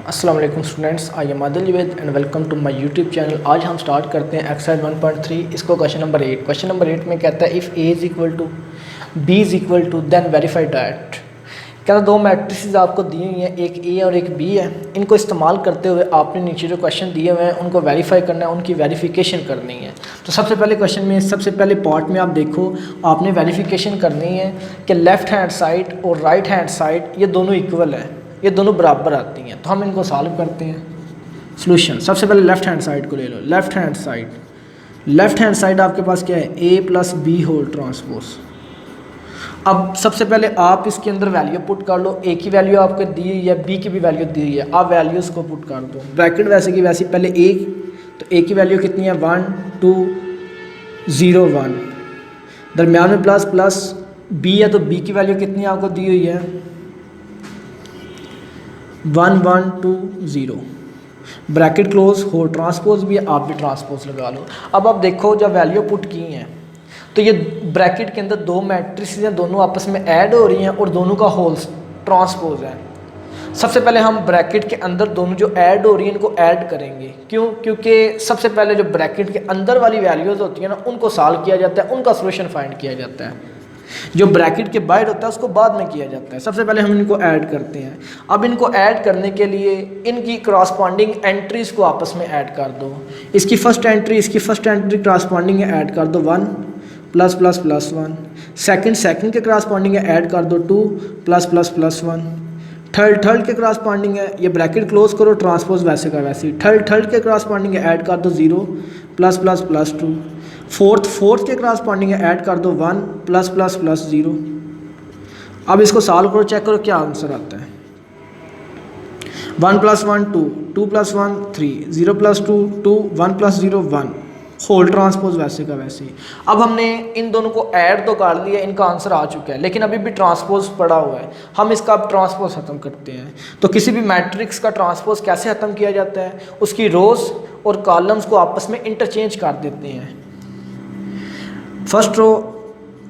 अस्सलाम वालेकुम students, I am Adil Javed and welcome to my YouTube channel. आज हम स्टार्ट करते हैं एक्सरसाइज 1.3। इसको क्वेश्चन नंबर 8 में कहता है if A is equal to B is equal to then verify that. कहता है दो मैट्रिसेस आपको दी हुई हैं, एक ए और एक बी है। इनको इस्तेमाल करते हुए आपने नीचे जो क्वेश्चन दिए हुए हैं उनको वेरीफाई करना है, उनकी वेरिफिकेशन करनी है। तो सबसे पहले क्वेश्चन में सबसे पहले पार्ट में आप देखो, आपने वेरिफिकेशन करनी है कि लेफ़्ट हैंड साइड और राइट हैंड साइड ये दोनों इक्वल है, ये दोनों बराबर आती हैं। तो हम इनको सॉल्व करते हैं। सॉल्यूशन, सबसे पहले लेफ़्ट हैंड साइड को ले लो। लेफ़्ट हैंड साइड आपके पास क्या है, ए प्लस बी होल ट्रांसपोज। अब सबसे पहले आप इसके अंदर वैल्यू पुट कर लो। ए की वैल्यू आपको दी हुई है, बी की भी वैल्यू दी हुई है, आप वैल्यूज़ को पुट कर दो। ब्रैकेट वैसे की वैसे पहले ए, तो ए की वैल्यू कितनी है 1 2 0 1, दरम्यान में प्लस प्लस बी है तो बी की वैल्यू कितनी आपको दी हुई है 1 1 2 0, ब्रैकेट क्लोज, हो ट्रांसपोज भी है, आप भी ट्रांसपोज लगा लो। अब आप देखो जब वैल्यू पुट की हैं तो ये ब्रैकेट के अंदर दो मैट्रिक्स हैं, दोनों आपस में ऐड हो रही हैं और दोनों का होल ट्रांसपोज है। सबसे पहले हम ब्रैकेट के अंदर दोनों जो ऐड हो रही हैं इनको ऐड करेंगे। क्यों? क्योंकि सबसे पहले जो ब्रैकेट के अंदर वाली वैल्यूज़ होती हैं ना उनको सॉल्व किया जाता है, उनका सोल्यूशन फाइंड किया जाता है। जो ब्रैकेट के बाहर होता है उसको बाद में किया जाता है। सबसे पहले हम इनको ऐड करते हैं। अब इनको ऐड करने के लिए इनकी क्रॉसपॉन्डिंग एंट्रीज़ को आपस में ऐड कर दो। इसकी फर्स्ट एंट्री क्रॉसपॉन्डिंग है, ऐड कर दो 1 प्लस प्लस प्लस 1। सेकंड के क्रॉसपॉन्डिंग है, ऐड कर दो 2 प्लस प्लस प्लस 1। थर्ड के क्रॉसपॉन्डिंग है, ये ब्रैकेट क्लोज करो, ट्रांसपोज वैसे का वैसे ही। थर्ड के क्रॉसपॉन्डिंग है, ऐड कर दो 0 प्लस प्लस प्लस 2। फोर्थ के क्रॉसपॉन्डिंग है, ऐड कर दो 1 प्लस प्लस प्लस 0। अब इसको सॉल्व करो, चेक करो क्या आंसर आता है। 1 plus 1 2, 2 plus 1 3, 0 plus 2 2, 1 plus 0 1, whole transpose वैसे का वैसे ही। अब हमने इन दोनों को ऐड तो कर लिया, इनका आंसर आ चुका है, लेकिन अभी भी ट्रांसपोज पड़ा हुआ है। हम इसका अब ट्रांसपोज ख़त्म करते हैं। तो किसी भी मैट्रिक्स का ट्रांसपोज कैसे ख़त्म किया जाता है, उसकी रोज़ और कॉलम्स को आपस में इंटरचेंज कर देते हैं। First row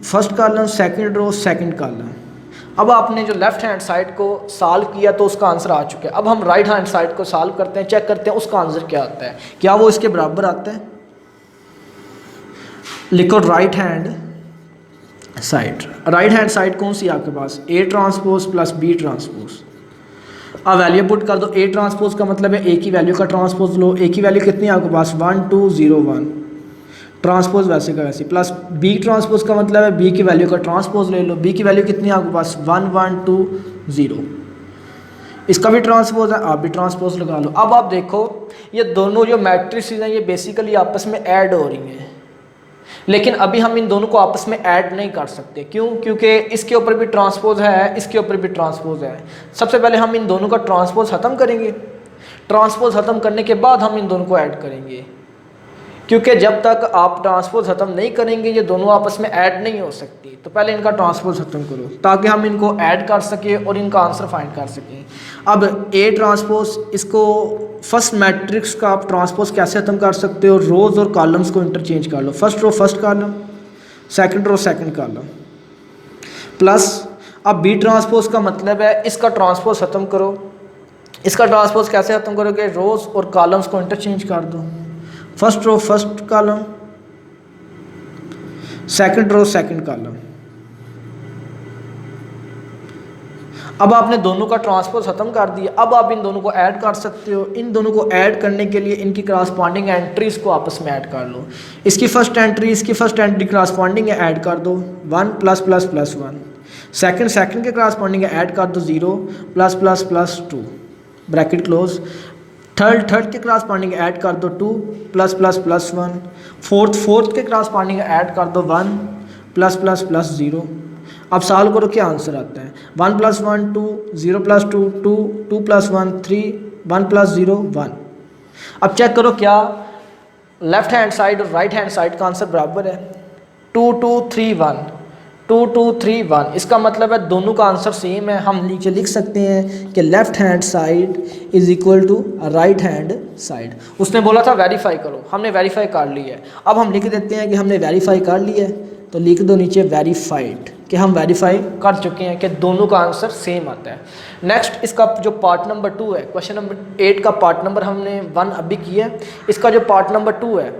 first column, second row second column. अब आपने जो लेफ़्ट हैंड साइड को सॉल्व किया तो उसका आंसर आ चुका है। अब हम राइट हैंड साइड को सॉल्व करते हैं, चेक करते हैं उसका आंसर क्या आता है, क्या वो इसके बराबर आता है। लिखो राइट हैंड साइड कौन सी आपके पास, A transpose plus B transpose. अब वैल्यू पुट कर दो। ए ट्रांसपोज का मतलब है ए की वैल्यू का ट्रांसपोज लो। ए की वैल्यू कितनी है आपके पास 1 2 0 1, ट्रांसपोज वैसे का वैसे, प्लस बी ट्रांसपोज का मतलब है बी की वैल्यू का ट्रांसपोज ले लो। बी की वैल्यू कितनी है आपके पास 1 1 2 0, इसका भी ट्रांसपोज है, आप भी ट्रांसपोज लगा लो। अब आप देखो ये दोनों जो मैट्रिसेस हैं ये बेसिकली आपस में ऐड हो रही हैं, लेकिन अभी हम इन दोनों को आपस में ऐड नहीं कर सकते। क्यों? क्योंकि इसके ऊपर भी ट्रांसपोज है, इसके ऊपर भी ट्रांसपोज है। सबसे पहले हम इन दोनों का ट्रांसपोज ख़त्म करेंगे, ट्रांसपोज ख़त्म करने के बाद हम इन दोनों को ऐड करेंगे, क्योंकि जब तक आप ट्रांसपोज ख़त्म नहीं करेंगे ये दोनों आपस में ऐड नहीं हो सकती। तो पहले इनका ट्रांसपोज ख़त्म करो ताकि हम इनको ऐड कर सकें और इनका आंसर फाइंड कर सकें। अब ए ट्रांसपोज, इसको फर्स्ट मैट्रिक्स का आप ट्रांसपोज कैसे ख़त्म कर सकते हो, रोज़ और कॉलम्स को इंटरचेंज कर लो। First row first column, second row second column, plus अब बी ट्रांसपोज का मतलब है इसका ट्रांसपोज ख़त्म करो। इसका ट्रांसपोज कैसे ख़त्म करोगे, रोज़ और कॉलम्स को इंटरचेंज कर दो। First row first column, second row second column. अब आपने दोनों का ट्रांसपोज ख़त्म कर दिया। अब आप इन दोनों को ऐड कर सकते हो। इन दोनों को ऐड करने के लिए इनकी क्रॉसपॉन्डिंग एंट्रीज़ को आपस में ऐड कर लो। इसकी फर्स्ट एंट्री क्रॉसपॉन्डिंग है, ऐड कर दो 1 प्लस प्लस प्लस 1। सेकंड के क्रॉसपॉन्डिंग है, ऐड कर दो 0 plus plus plus 2, bracket close. Third के क्रॉसपॉन्डिंग ऐड कर दो 2 प्लस प्लस प्लस 1। फोर्थ के क्रॉसपॉन्डिंग ऐड कर दो 1 प्लस प्लस प्लस 0। अब सॉल्व करो क्या आंसर आता है। 1 प्लस 1 2, 0 प्लस 2 2, 2 प्लस 1 3, 1 प्लस 0 1। अब चेक करो क्या लेफ्ट हैंड साइड और राइट हैंड साइड का आंसर बराबर है। 2 2 3 1, 2 2 3 1, इसका मतलब है दोनों का आंसर सेम है। हम नीचे लिख सकते हैं कि left hand side is equal to right hand side. उसने बोला था वेरीफाई करो, हमने वेरीफाई कर लिया है। अब हम लिख देते हैं कि हमने वेरीफाई कर लिया है। तो लिख दो नीचे वेरीफाइड, कि हम वेरीफाई कर चुके हैं कि दोनों का आंसर सेम आता है। नेक्स्ट इसका जो पार्ट नंबर 2 है, क्वेश्चन नंबर 8 का पार्ट नंबर हमने 1 अभी किया है, इसका जो पार्ट नंबर 2 है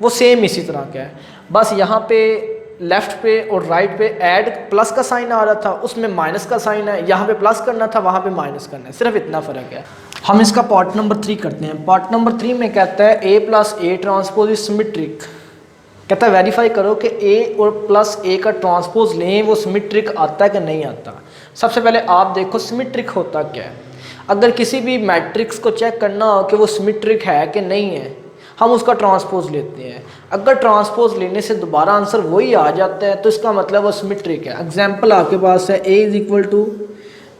वो सेम इसी तरह का है, बस यहाँ पे लेफ्ट पे और राइट पे ऐड प्लस का साइन आ रहा था, उसमें माइनस का साइन है, यहाँ पे प्लस करना था वहाँ पे माइनस करना है, सिर्फ इतना फ़र्क है। हम इसका पार्ट नंबर 3 करते हैं। पार्ट नंबर 3 में कहता है A plus A transpose is symmetric, कहता है वेरीफाई करो कि A और प्लस A का ट्रांसपोज लें वो सिमेट्रिक आता है कि नहीं आता। सबसे पहले आप देखो सिमेट्रिक होता क्या है। अगर किसी भी मैट्रिक्स को चेक करना हो कि वो सिमेट्रिक है कि नहीं है, हम उसका ट्रांसपोज लेते हैं। अगर ट्रांसपोज लेने से दोबारा आंसर वही आ जाता है तो इसका मतलब वो सिमेट्रिक है। एग्जाम्पल आपके पास है A इज इक्वल टू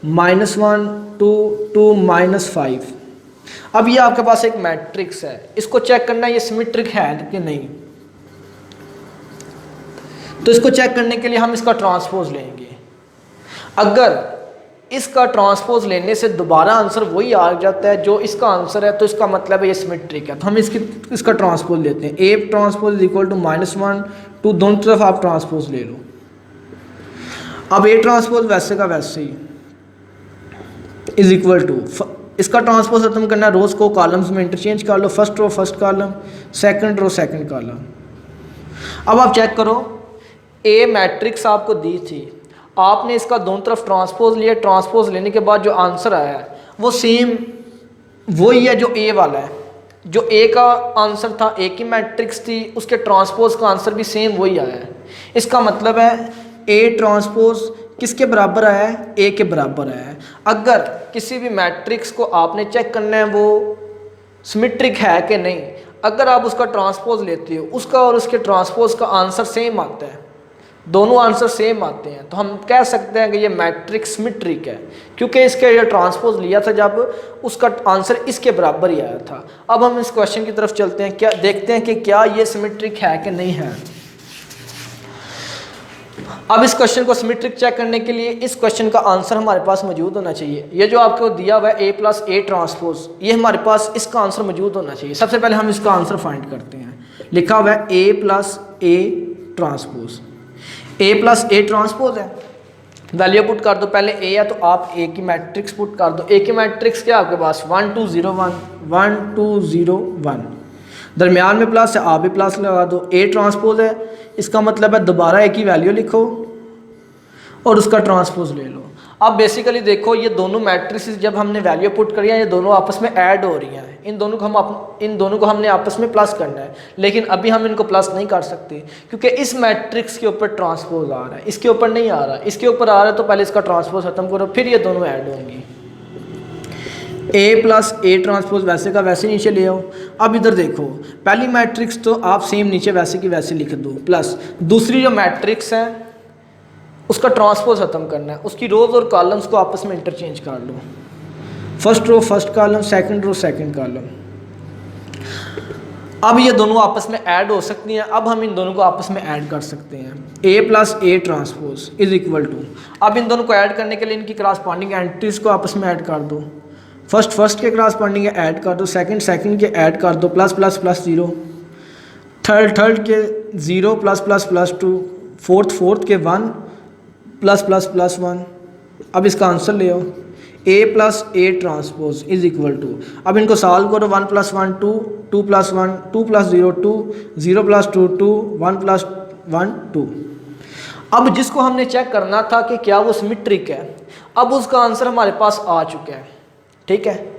-1 2 2 -5। अब ये आपके पास एक मैट्रिक्स है, इसको चेक करना ये सिमेट्रिक है कि नहीं, तो इसको चेक करने के लिए हम इसका ट्रांसपोज लेंगे। अगर इसका ट्रांसपोज लेने से दोबारा आंसर वही आ जाता है जो इसका आंसर है तो इसका मतलब है ये सिमेट्रिक है। तो हम इसका ट्रांसपोज लेते हैं। A ट्रांसपोज इक्वल टू -1 2, दोनों तरफ आप ट्रांसपोज ले लो। अब A ट्रांसपोज वैसे का वैसे ही इज इक्वल टू, इसका ट्रांसपोज खत्म करना है, रोज को कॉलम्स में इंटरचेंज कर लो, first row first column, second row second column. अब आप चेक करो A मैट्रिक्स आपको दी थी, आपने इसका दोनों तरफ ट्रांसपोज लिया, ट्रांसपोज लेने के बाद जो आंसर आया है वो सेम वही है जो A वाला है। जो A का आंसर था, A की मैट्रिक्स थी, उसके ट्रांसपोज का आंसर भी सेम वही आया है। इसका मतलब है A ट्रांसपोज किसके बराबर आया है, A के बराबर आया है। अगर किसी भी मैट्रिक्स को आपने चेक करना है वो सिमेट्रिक है कि नहीं, अगर आप उसका ट्रांसपोज लेते हो, उसका और उसके ट्रांसपोज का आंसर सेम आता है, दोनों आंसर सेम आते हैं, तो हम कह सकते हैं कि ये मैट्रिक्स सिमेट्रिक है, क्योंकि इसके जो ट्रांसपोज लिया था जब उसका आंसर इसके बराबर ही आया था। अब हम इस क्वेश्चन की तरफ चलते हैं, क्या देखते हैं कि क्या ये सिमेट्रिक है कि नहीं है। अब इस क्वेश्चन को सिमेट्रिक चेक करने के लिए इस क्वेश्चन का आंसर हमारे पास मौजूद होना चाहिए। ये जो आपको दिया हुआ है A प्लस ए ट्रांसपोज, ये हमारे पास इसका आंसर मौजूद होना चाहिए। सबसे पहले हम इसका आंसर फाइंड करते हैं। लिखा हुआ है A plus A transpose, A plus A transpose है, वैल्यू पुट कर दो। पहले A है तो आप A की मैट्रिक्स पुट कर दो। A की मैट्रिक्स क्या आपके पास 1 2 0 1 1 2 0 1, दरमियान में प्लस है, आप भी प्लस लगा दो। A ट्रांसपोज है, इसका मतलब है दोबारा A की वैल्यू लिखो और उसका ट्रांसपोज ले लो। अब बेसिकली देखो ये दोनों मैट्रिक्स जब हमने वैल्यू पुट करी है ये दोनों आपस में ऐड हो रही हैं, इन दोनों को हमने आपस में प्लस करना है, लेकिन अभी हम इनको प्लस नहीं कर सकते क्योंकि इस मैट्रिक्स के ऊपर ट्रांसपोज आ रहा है, इसके ऊपर नहीं आ रहा। इसके ऊपर आ रहा है तो पहले इसका ट्रांसपोज खत्म करो, फिर ये दोनों ऐड होंगी। A प्लस ए ट्रांसपोज वैसे का वैसे नीचे ले आओ। अब इधर देखो, पहली मैट्रिक्स तो आप सेम नीचे वैसे की वैसे लिख दो, प्लस दूसरी जो मैट्रिक्स है उसका ट्रांसपोज खत्म करना है, उसकी रोज और कॉलम्स को आपस में इंटरचेंज कर लो। First row first column, second row second column. अब ये दोनों आपस में ऐड हो सकती हैं, अब हम इन दोनों को आपस में ऐड कर सकते हैं। A plus A transpose is equal to, अब इन दोनों को ऐड करने के लिए इनकी करस्पॉन्डिंग एंट्रीज को आपस में ऐड कर दो। फर्स्ट के करस्पॉन्डिंग ऐड कर दो, सेकंड के ऐड कर दो, प्लस प्लस प्लस 0, थर्ड के 0 प्लस प्लस प्लस 2, फोर्थ के 1 प्लस प्लस प्लस 1। अब इसका आंसर ले आओ, A plus A transpose is equal to, अब इनको सॉल्व करो, 1 plus 1 2, 2 plus 1 2 plus 0 2, 0 plus 2 2, 1 plus 1 2। अब जिसको हमने चेक करना था कि क्या वो सिमेट्रिक है, अब उसका आंसर हमारे पास आ चुका है, ठीक है।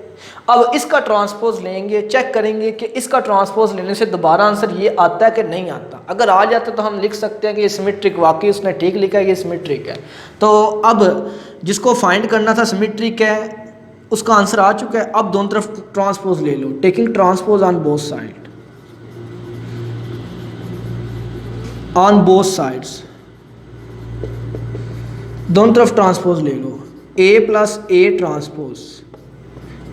अब इसका ट्रांसपोज लेंगे, चेक करेंगे कि इसका ट्रांसपोज लेने से दोबारा आंसर ये आता है कि नहीं आता। अगर आ जाता तो हम लिख सकते हैं कि ये सिमेट्रिक, वाकई उसने ठीक लिखा है, ये सिमेट्रिक है। तो अब जिसको फाइंड करना था सिमेट्रिक है उसका आंसर आ चुका है। अब दोनों तरफ ट्रांसपोज ले लो, taking transpose on both side, on both sides, दोनों तरफ ट्रांसपोज ले लो। A प्लस ए ट्रांसपोज,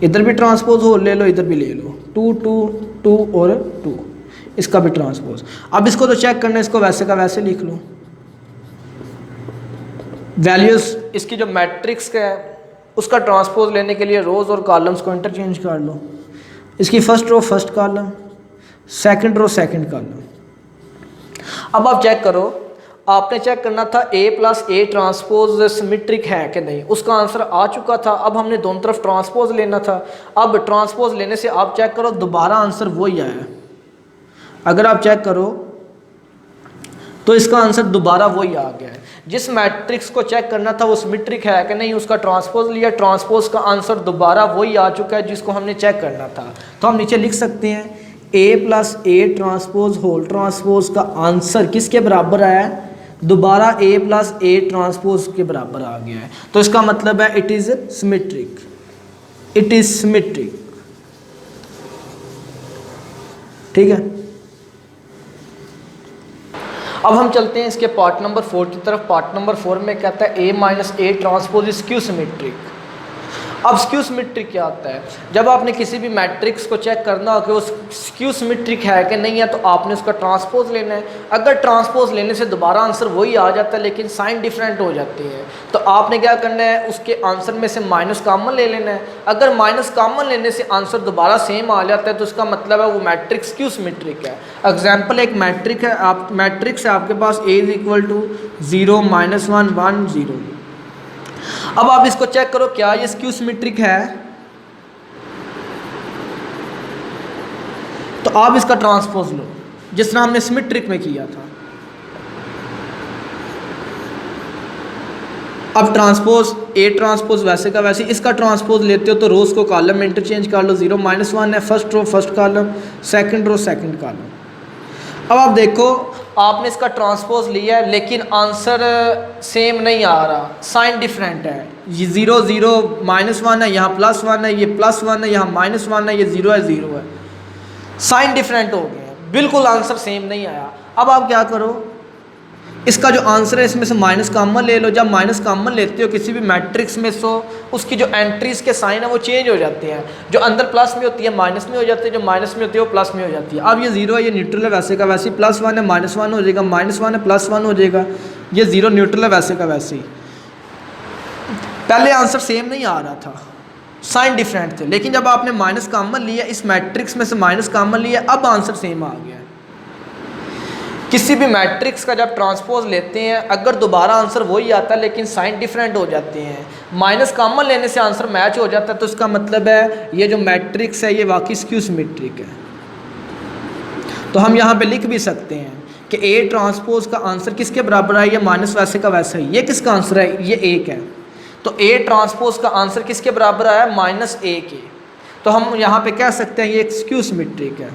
इधर भी ट्रांसपोज हो ले लो, इधर भी ले लो, 2 2 2 और 2, इसका भी ट्रांसपोज। अब इसको तो चेक करना है, इसको वैसे का वैसे लिख लो। वैल्यूज इसकी जो मैट्रिक्स का है उसका ट्रांसपोज लेने के लिए रोज और कॉलम्स को इंटरचेंज कर लो। इसकी first row first column, second row second column. अब आप चेक करो, आपने चेक करना था A plus A transpose symmetric है कि नहीं, उसका आंसर आ चुका था। अब हमने दोनों तरफ ट्रांसपोज लेना था। अब ट्रांसपोज लेने से आप चेक करो दोबारा आंसर वही आया। अगर आप चेक करो तो इसका आंसर दोबारा वही आ गया है। जिस मैट्रिक्स को चेक करना था वो सिमेट्रिक है कि नहीं, उसका ट्रांसपोज लिया, ट्रांसपोज का आंसर दोबारा वही आ चुका है जिसको हमने चेक करना था। तो हम नीचे लिख सकते हैं A plus A transpose whole transpose का आंसर किसके बराबर आया है, दोबारा A प्लस ए ट्रांसपोज के बराबर आ गया है। तो इसका मतलब है it is symmetric, it is symmetric. ठीक है, अब हम चलते हैं इसके पार्ट नंबर 4 की तरफ। पार्ट नंबर 4 में कहता है A minus A transpose is skew symmetric. अब स्क्यू सिमेट्रिक क्या होता है, जब आपने किसी भी मैट्रिक्स को चेक करना हो कि वो स्क्यू सिमेट्रिक है कि नहीं है, तो आपने उसका ट्रांसपोज लेना है। अगर ट्रांसपोज लेने से दोबारा आंसर वही आ जाता है लेकिन साइन डिफरेंट हो जाती है, तो आपने क्या करना है, उसके आंसर में से माइनस कॉमन ले लेना है। अगर माइनस कॉमन लेने से आंसर दोबारा सेम आ जाता है तो उसका मतलब है वो मैट्रिक्स स्क्यू सिमेट्रिक है। एग्जाम्पल, एक मैट्रिक है, आप मैट्रिक्स है आपके पास A इज इक्वल टू 0 -1 1 0। अब आप इसको चेक करो क्या ये स्क्यू सिमेट्रिक है, तो आप इसका ट्रांसपोज लो जिस तरह हमने सिमेट्रिक में किया था। अब ट्रांसपोज A ट्रांसपोज वैसे का वैसे, इसका ट्रांसपोज लेते हो तो रोज को कॉलम में इंटरचेंज कर लो। 0 -1 है first row first column, second row second column. अब आप देखो आपने इसका ट्रांसपोज लिया है लेकिन आंसर सेम नहीं आ रहा, साइन डिफरेंट है। ये 0 0 -1 है, यहाँ +1 है, ये +1 है, यहाँ -1 है, ये 0 है 0 है, साइन डिफरेंट हो गया, बिल्कुल आंसर सेम नहीं आया। अब आप क्या करो, इसका जो आंसर है इसमें से माइनस कॉमन ले लो। जब माइनस कॉमन लेते हो किसी भी मैट्रिक्स में सो उसकी जो एंट्रीज के साइन है वो चेंज हो जाते हैं। जो अंदर प्लस में होती है माइनस में हो जाती है, जो माइनस में होती है वो प्लस में हो जाती है। अब ये 0 है, ये न्यूट्रल है वैसे का वैसे, +1 है -1 हो जाएगा, -1 है +1 हो जाएगा, ये 0 न्यूट्रल है वैसे का वैसे ही। पहले आंसर सेम नहीं आ रहा था, साइन डिफरेंट थे, लेकिन जब आपने माइनस कॉमन लिया, इस मैट्रिक्स में से माइनस कॉमन लिया, अब आंसर सेम आ गया। किसी भी मैट्रिक्स का जब ट्रांसपोज लेते हैं अगर दोबारा आंसर वही आता है लेकिन साइन डिफरेंट हो जाते हैं, माइनस कॉमन लेने से आंसर मैच हो जाता है, तो इसका मतलब है ये जो मैट्रिक्स है ये वाकई स्क्यू सिमेट्रिक है। तो हम यहाँ पे लिख भी सकते हैं कि A ट्रांसपोज का आंसर किसके बराबर है, ये माइनस वैसे का वैसा ही। ये किसका आंसर है, ये A का है, तो A ट्रांसपोज का आंसर किसके बराबर आया, -A के। तो हम यहाँ पे कह सकते हैं ये एक स्क्यू सिमेट्रिक है।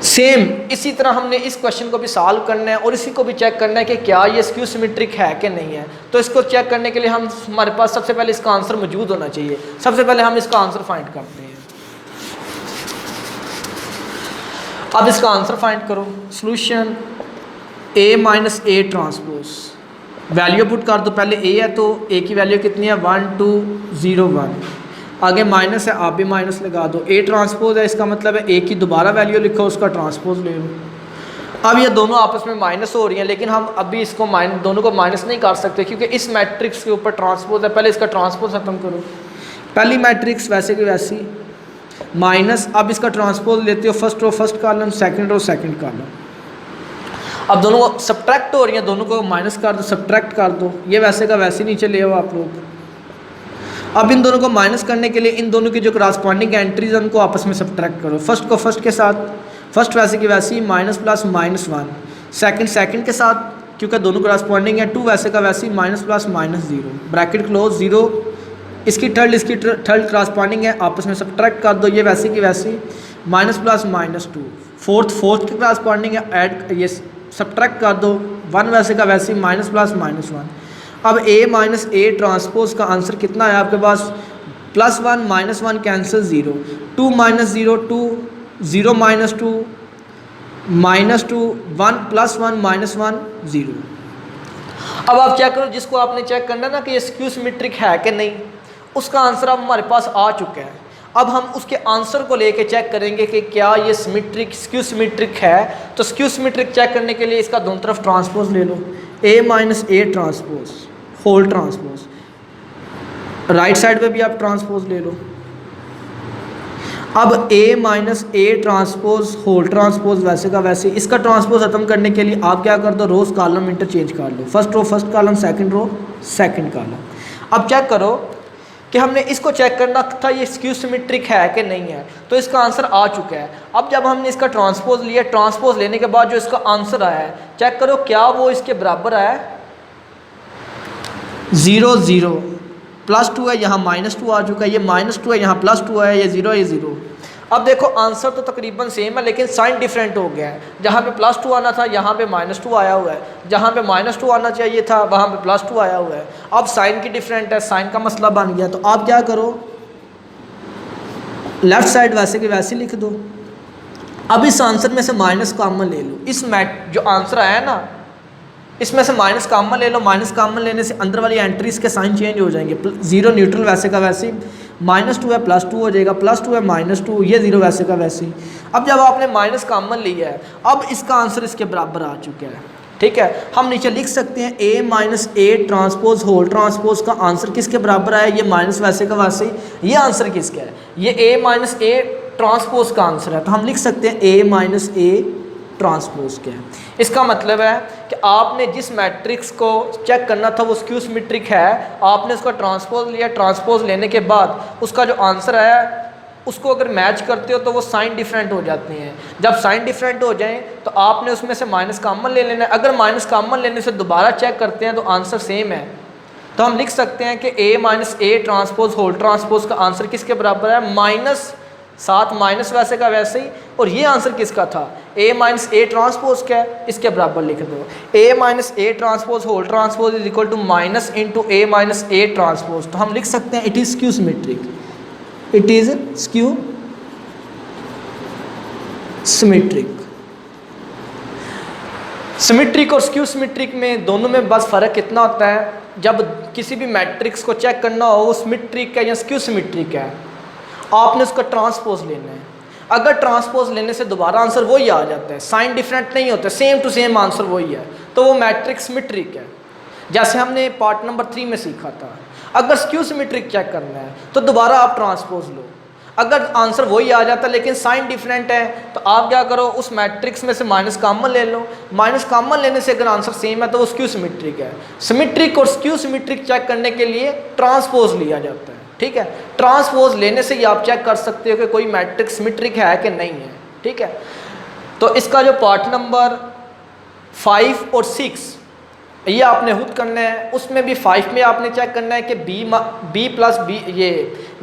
सेम इसी तरह हमने इस क्वेश्चन को भी सॉल्व करना है और इसी को भी चेक करना है कि क्या ये स्क्यू सिमेट्रिक है कि नहीं है। तो इसको चेक करने के लिए हमारे पास सबसे पहले इसका आंसर मौजूद होना चाहिए। सबसे पहले हम इसका आंसर फाइंड करते हैं। अब इसका आंसर फाइंड करो, solution A minus A transpose, value put कर दो। पहले A है तो A की वैल्यू कितनी है, 1 2 0 1, आगे माइनस है आप भी माइनस लगा दो। A ट्रांसपोज है, इसका मतलब है A की दोबारा वैल्यू लिखो, उसका ट्रांसपोज ले लो। अब ये दोनों आपस में माइनस हो रही हैं, लेकिन हम अभी इसको दोनों को माइनस नहीं कर सकते क्योंकि इस मैट्रिक्स के ऊपर ट्रांसपोज है। पहले इसका ट्रांसपोज खत्म करो, पहली मैट्रिक्स वैसे की वैसी माइनस, अब इसका ट्रांसपोज लेते हो, first row first column, second row second column. अब दोनों सब्ट्रैक्ट हो रही हैं, दोनों को माइनस कर दो, सब्ट्रैक्ट कर दो, ये वैसे का वैसे नीचे ले आओ आप लोग। अब इन दोनों को माइनस करने के लिए इन दोनों की जो करस्पॉन्डिंग एंट्रीज हैं उनको आपस में सब्ट्रैक्ट करो। फर्स्ट को फर्स्ट के साथ, फर्स्ट वैसे की वैसी माइनस प्लस -1, सेकंड सेकंड के साथ क्योंकि दोनों करस्पॉन्डिंग है, 2 वैसे का वैसी माइनस प्लस -0, ब्रैकेट क्लोज, 0 इसकी थर्ड करस्पॉन्डिंग है, आपस में सब्ट्रैक्ट कर दो, ये वैसे की वैसी माइनस प्लस -2, फोर्थ की करस्पॉन्डिंग है, ऐड ये सब्ट्रैक्ट कर दो, 1 वैसे का वैसी माइनस प्लस -1। अब A माइनस ए ट्रांसपोज का आंसर कितना है आपके पास, +1 -1 कैंसिल, 0 2 -0 2 0 -2 -2 1 +1 -1 0। अब आप चेक करो, जिसको आपने चेक करना ना कि ये स्क्यू सिमेट्रिक है कि नहीं, उसका आंसर अब हमारे पास आ चुका है। अब हम उसके आंसर को लेके चेक करेंगे कि क्या ये सिमेट्रिक स्क्यू सिमेट्रिक है। तो स्क्यू सिमेट्रिक चेक करने के लिए इसका दोनों तरफ ट्रांसपोज ले लो, A minus A transpose whole transpose, right side पे भी आप ट्रांसपोज ले लो। अब A minus A transpose whole transpose वैसे का वैसे, इसका ट्रांसपोज खत्म करने के लिए आप क्या कर दो, रोज कॉलम इंटरचेंज कर लो, first row first column, second row second column. अब चेक करो कि हमने इसको चेक करना था ये स्क्यू सिमेट्रिक है कि नहीं है, तो इसका आंसर आ चुका है। अब जब हमने इसका ट्रांसपोज लिया, ट्रांसपोज लेने के बाद जो इसका आंसर आया है, चेक करो क्या वो इसके बराबर आया है, 0 0 +2 है, यहाँ -2 आ चुका है, ये -2 है, यहाँ +2 है, ये 0 है, ये 0। अब देखो आंसर तो तकरीबन सेम है लेकिन साइन डिफरेंट हो गया है, जहाँ पे +2 आना था यहाँ पे -2 आया हुआ है, जहाँ पे -2 आना चाहिए था वहाँ पे +2 आया हुआ है। अब साइन की डिफरेंट है, साइन का मसला बन गया, तो आप क्या करो, लेफ्ट साइड वैसे की वैसे लिख दो। अब इस आंसर में से माइनस कॉमन ले लो, इस जो आंसर आया ना इसमें से माइनस कॉमन ले लो, माइनस कॉमन लेने से अंदर वाली एंट्रीज के साइन चेंज हो जाएंगे, 0 न्यूट्रल वैसे का वैसे, -2 है +2 हो जाएगा, +2 है -2, ये 0 वैसे का वैसे। अब जब आपने माइनस कॉमन लिया है, अब इसका आंसर इसके बराबर आ चुका है, ठीक है। हम नीचे लिख सकते हैं A minus A transpose whole transpose का आंसर किसके बराबर आया, ये माइनस वैसे का वैसे, ये आंसर किसका है, ये A माइनस ए ट्रांसपोज का आंसर है, तो हम लिख सकते हैं A माइनस ए ट्रांसपोज के है। इसका मतलब है कि आपने जिस मैट्रिक्स को चेक करना था वो स्क्यू सिमेट्रिक है, आपने उसका ट्रांसपोज लिया, ट्रांसपोज लेने के बाद उसका जो आंसर आया उसको अगर मैच करते हो तो वो साइन डिफरेंट हो जाते हैं। जब साइन डिफरेंट हो जाएं तो आपने उसमें से माइनस कॉमन ले लेना है, अगर माइनस कॉमन लेने से दोबारा चेक करते हैं तो आंसर सेम है, तो हम लिख सकते हैं कि A minus A transpose whole transpose का आंसर किसके बराबर है, -7 माइनस वैसे का वैसे ही, और ये आंसर किसका था, A माइनस ए ट्रांसपोज का है, इसके बराबर लिख दो, A minus A transpose whole transpose is equal to minus into A minus A transpose. तो हम लिख सकते हैं it is skew symmetric, it is skew symmetric. Symmetric और स्क्यू सिमेट्रिक में दोनों में बस फ़र्क कितना होता है, जब किसी भी मैट्रिक्स को चेक करना हो वो सिमेट्रिक है या स्क्यू सिमेट्रिक है, आपने उसका ट्रांसपोज लेना है। अगर ट्रांसपोज लेने से दोबारा आंसर वही आ जाता है, साइन डिफरेंट नहीं होता, सेम टू सेम आंसर वही है, तो वो मैट्रिक्स सिमेट्रिक है। जैसे हमने पार्ट नंबर 3 में सीखा था, अगर स्क्यू सिमेट्रिक चेक करना है तो दोबारा आप ट्रांसपोज लो, अगर आंसर वही आ जाता है लेकिन साइन डिफरेंट है तो आप क्या करो, उस मैट्रिक्स में से माइनस कॉमन ले लो, माइनस कॉमन लेने से अगर आंसर सेम है तो वो स्क्यू सिमेट्रिक है। सिमेट्रिक और स्क्यू सिमेट्रिक चेक करने के लिए ट्रांसपोज लिया जाता है, ठीक है। ट्रांसपोज लेने से ही आप चेक कर सकते हो कि कोई मैट्रिक्स सिमेट्रिक है कि नहीं है, ठीक है। तो इसका जो पार्ट नंबर 5 और 6 ये आपने खुद करना है, उसमें भी 5 में आपने चेक करना है कि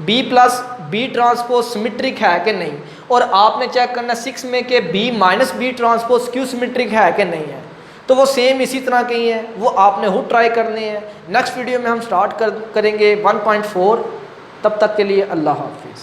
B plus B transpose symmetric है कि नहीं, और आपने चेक करना है 6 में कि B minus B transpose skew symmetric है कि नहीं है। तो वो सेम इसी तरह के ही हैं, वो आपने खुद ट्राई करने हैं। नेक्स्ट वीडियो में हम स्टार्ट करेंगे 1.4। तब तक के लिए अल्लाह हाफिज़।